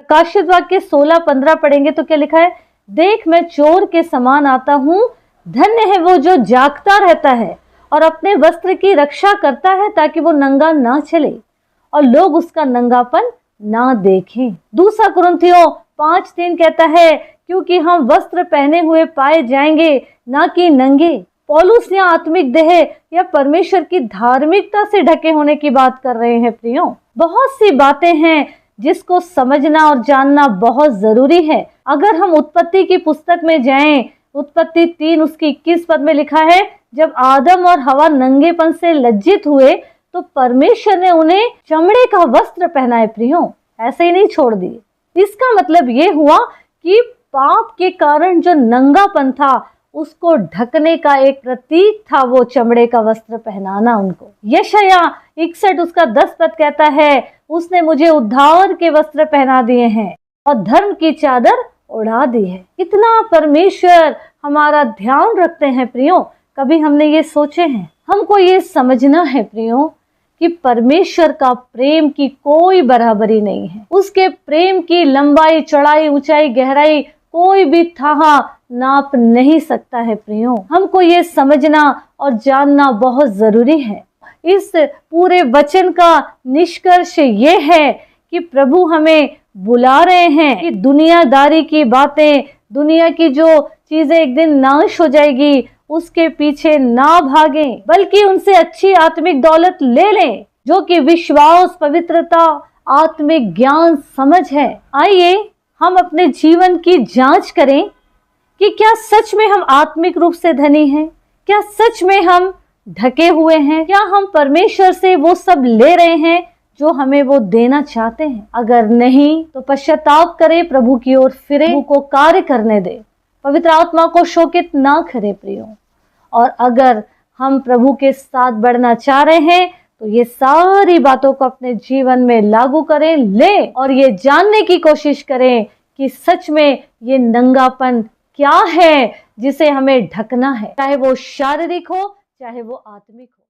प्रकाशित वाक्य 16-15 पढ़ेंगे तो क्या लिखा है, देख मैं चोर के समान आता हूँ, धन्य है वो जो जागता रहता है और अपने वस्त्र की रक्षा करता है ताकि वो नंगा ना चले और लोग उसका नंगापन ना देखें। दूसरा कुरिन्थियों 5:3 कहता है, क्योंकि हम वस्त्र पहने हुए पाए जाएंगे ना कि नंगे। पौलुस यहाँ आत्मिक देह या परमेश्वर की धार्मिकता से ढके होने की बात कर रहे हैं। प्रियो, बहुत सी बातें हैं जिसको समझना और जानना बहुत जरूरी है। अगर हम उत्पत्ति की पुस्तक में जाएं, उत्पत्ति 3 उसकी 21 पद में लिखा है, जब आदम और हवा नंगेपन से लज्जित हुए तो परमेश्वर ने उन्हें चमड़े का वस्त्र पहनाए। प्रियो, ऐसे ही नहीं छोड़ दिए। इसका मतलब ये हुआ कि पाप के कारण जो नंगापन था उसको ढकने का एक प्रतीक था वो चमड़े का वस्त्र पहनाना उनको। यशाया 61 उसका 10 पद कहता है, उसने मुझे उद्धार के वस्त्र पहना दिए हैं और धर्म की चादर उड़ा दी है। इतना परमेश्वर हमारा ध्यान रखते हैं। प्रियो, कभी हमने ये सोचे हैं? हमको ये समझना है प्रियो कि परमेश्वर का प्रेम की कोई बराबरी नहीं है। उसके प्रेम की लंबाई, चौड़ाई, ऊंचाई, गहराई कोई भी थाहा नाप नहीं सकता है। प्रियो, हमको ये समझना और जानना बहुत जरूरी है। इस पूरे वचन का निष्कर्ष ये है कि प्रभु हमें बुला रहे हैं कि दुनियादारी की बातें, दुनिया की जो चीजें एक दिन नाश हो जाएगी उसके पीछे ना भागें, बल्कि उनसे अच्छी आत्मिक दौलत ले लें जो कि विश्वास, पवित्रता, आत्मिक ज्ञान, समझ है। आइए हम अपने जीवन की जांच करें कि क्या सच में हम आत्मिक रूप से धनी हैं? क्या सच में हम ढके हुए हैं? क्या हम परमेश्वर से वो सब ले रहे हैं जो हमें वो देना चाहते हैं? अगर नहीं तो पश्चाताप करें, प्रभु की ओर फिरे, प्रभु को कार्य करने दे, पवित्र आत्मा को शोकित ना करे। प्रियो, और अगर हम प्रभु के साथ बढ़ना चाह रहे हैं तो ये सारी बातों को अपने जीवन में लागू करें, ले और ये जानने की कोशिश करें कि सच में ये नंगापन क्या है जिसे हमें ढकना है, चाहे वो शारीरिक हो चाहे वो आत्मिक हो।